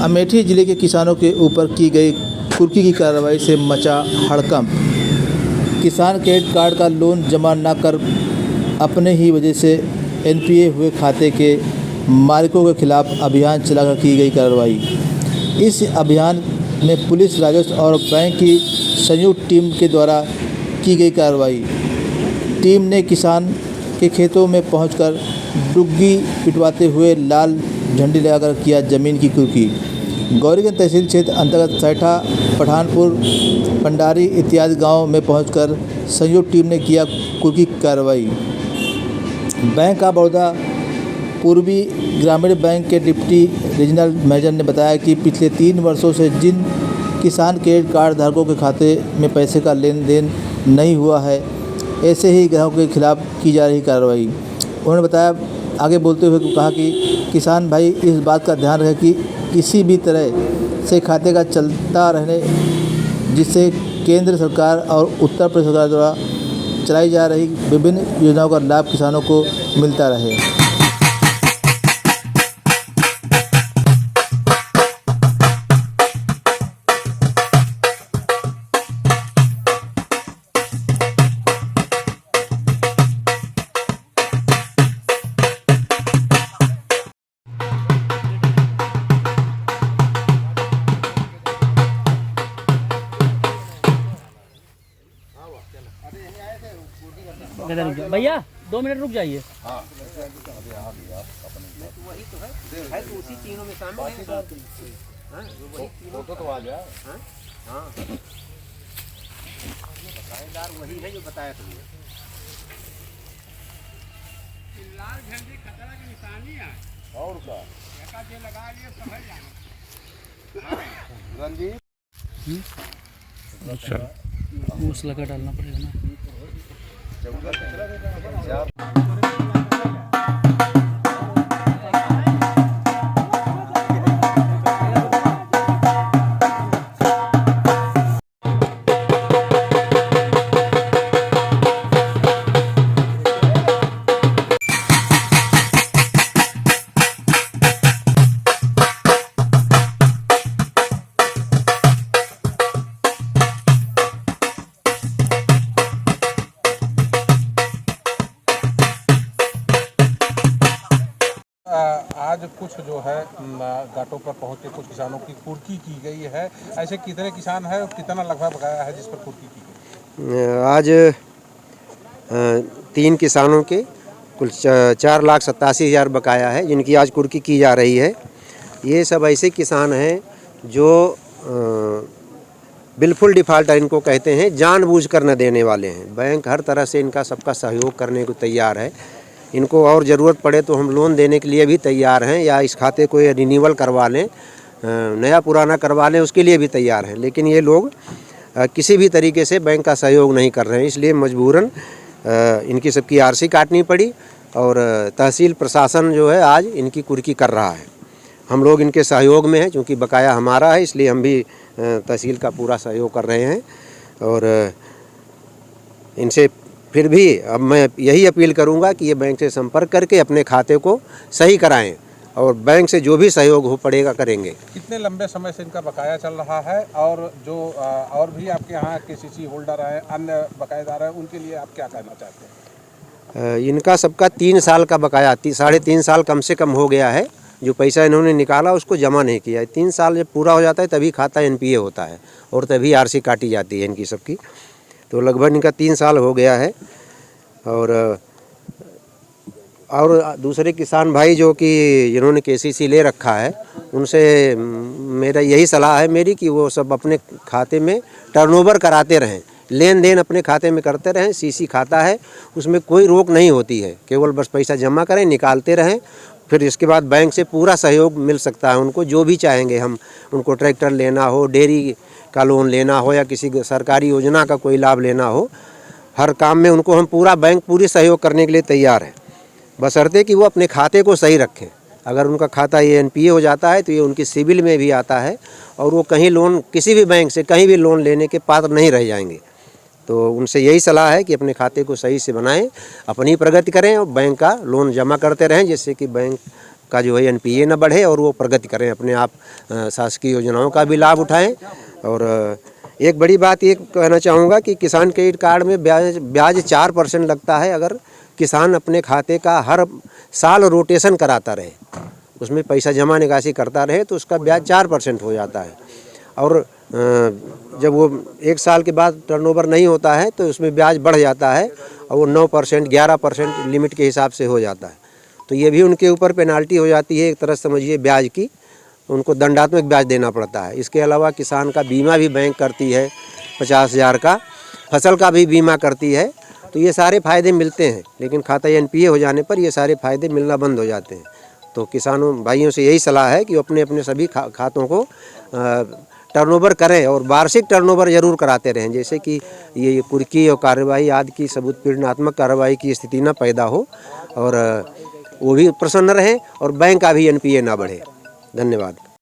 अमेठी जिले के किसानों के ऊपर की गई कुर्की की कार्रवाई से मचा हड़कंप। किसान क्रेडिट कार्ड का लोन जमा न कर अपने ही वजह से एनपीए हुए खाते के मालिकों के खिलाफ अभियान चलाकर की गई कार्रवाई। इस अभियान में पुलिस, राजस्व और बैंक की संयुक्त टीम के द्वारा की गई कार्रवाई। टीम ने किसान के खेतों में पहुंचकर डुग्गी पिटवाते हुए लाल झंडी लगाकर किया जमीन की कुर्की। गौरीगंज तहसील क्षेत्र अंतर्गत सैठा, पठानपुर, पंडारी इत्यादि गांव में पहुंचकर संयुक्त टीम ने किया कुर्की कार्रवाई। बैंक ऑफ बड़ौदा पूर्वी ग्रामीण बैंक के डिप्टी रीजनल मैनेजर ने बताया कि पिछले 3 वर्षों से जिन किसान क्रेडिट कार्ड धारकों के खाते में पैसे का लेन देन नहीं हुआ है, ऐसे ही ग्राहकों के खिलाफ की जा रही कार्रवाई। उन्होंने बताया, आगे बोलते हुए कहा कि किसान भाई इस बात का ध्यान रखें कि किसी भी तरह से खाते का चलता रहने, जिससे केंद्र सरकार और उत्तर प्रदेश सरकार द्वारा चलाई जा रही विभिन्न योजनाओं का लाभ किसानों को मिलता रहे। भैया 2 मिनट रुक जाइए। वही तो है तो उसी तीनों में शामिल है। वही फोटो तो आ गया। हाँ बकायेदार वही है जो बताया तुमने। लाल झंडी खतरा की निशानी है और क्या जो लगा लिए समझ जाना। रंजीत अच्छा, मसला का डालना पड़ेगा ना। आज कुछ जो है घाटों पर पहुंच के कुछ किसानों की कुर्की की गई है। ऐसे कितने किसान है और कितना लगभग बकाया है जिस पर कुर्की की गई? आज 3 किसानों के कुल 4,87,000 बकाया है जिनकी आज कुर्की की जा रही है। ये सब ऐसे किसान हैं जो बिल्कुल डिफ़ाल्टर इनको कहते हैं, जानबूझकर न देने वाले हैं। बैंक हर तरह से इनका सबका सहयोग करने को तैयार है। इनको और ज़रूरत पड़े तो हम लोन देने के लिए भी तैयार हैं, या इस खाते को रिन्यूअल करवा लें, नया पुराना करवा लें, उसके लिए भी तैयार हैं। लेकिन ये लोग किसी भी तरीके से बैंक का सहयोग नहीं कर रहे हैं, इसलिए मजबूरन इनकी सबकी आरसी काटनी पड़ी और तहसील प्रशासन जो है आज इनकी कुर्की कर रहा है। हम लोग इनके सहयोग में हैं, क्योंकि बकाया हमारा है, इसलिए हम भी तहसील का पूरा सहयोग कर रहे हैं। और इनसे फिर भी अब मैं यही अपील करूंगा कि ये बैंक से संपर्क करके अपने खाते को सही कराएं और बैंक से जो भी सहयोग हो पड़ेगा करेंगे। कितने लंबे समय से इनका बकाया चल रहा है और जो और भी आपके यहाँ केसीसी होल्डर हैं, अन्य बकायेदार हैं, उनके लिए आप क्या कहना चाहते हैं? इनका सबका 3 साल का बकाया, 3.5 साल कम से कम हो गया है। जो पैसा इन्होंने निकाला उसको जमा नहीं किया है। 3 साल जब पूरा हो जाता है तभी खाता एनपीए होता है और तभी आरसी काटी जाती है इनकी सबकी। तो लगभग इनका 3 साल हो गया है। और दूसरे किसान भाई जो कि जिन्होंने केसीसी ले रखा है, उनसे मेरा यही सलाह है मेरी कि वो सब अपने खाते में टर्नओवर कराते रहें, लेन देन अपने खाते में करते रहें। सीसी खाता है, उसमें कोई रोक नहीं होती है, केवल बस पैसा जमा करें, निकालते रहें। फिर इसके बाद बैंक से पूरा सहयोग मिल सकता है उनको, जो भी चाहेंगे हम। उनको ट्रैक्टर लेना हो, डेयरी का लोन लेना हो, या किसी सरकारी योजना का कोई लाभ लेना हो, हर काम में उनको हम बैंक पूरी सहयोग करने के लिए तैयार है, बशर्ते कि वो अपने खाते को सही रखें। अगर उनका खाता ये एनपीए हो जाता है तो ये उनकी सिविल में भी आता है और वो कहीं लोन, किसी भी बैंक से कहीं भी लोन लेने के पात्र नहीं रह जाएंगे। तो उनसे यही सलाह है कि अपने खाते को सही से बनाएं, अपनी प्रगति करें और बैंक का लोन जमा करते रहें, जिससे कि बैंक का जो है NPA न बढ़े और वो प्रगति करें, अपने आप शासकीय योजनाओं का भी लाभ उठाएं। और एक बड़ी बात ये कहना चाहूँगा कि किसान क्रेडिट कार्ड में ब्याज 4% लगता है। अगर किसान अपने खाते का हर साल रोटेशन कराता रहे, उसमें पैसा जमा निकासी करता रहे, तो उसका ब्याज 4% हो जाता है। और जब वो 1 साल के बाद टर्नओवर नहीं होता है तो उसमें ब्याज बढ़ जाता है और वो 9% 11% लिमिट के हिसाब से हो जाता है। तो ये भी उनके ऊपर पेनाल्टी हो जाती है, एक तरह समझिए ब्याज की, उनको दंडात्मक ब्याज देना पड़ता है। इसके अलावा किसान का बीमा भी बैंक करती है 50,000 का, फसल का भी बीमा करती है। तो ये सारे फ़ायदे मिलते हैं, लेकिन खाता NPA हो जाने पर ये सारे फ़ायदे मिलना बंद हो जाते हैं। तो किसानों भाइयों से यही सलाह है कि अपने अपने सभी खातों को टर्नओवर करें और वार्षिक टर्नओवर ज़रूर कराते रहें, जैसे कि ये कुर्की और कार्रवाई आदि की सबूत पीड़नात्मक कार्रवाई की स्थिति न पैदा हो और वो भी प्रसन्न रहें और बैंक का भी NPA ना बढ़े। धन्यवाद।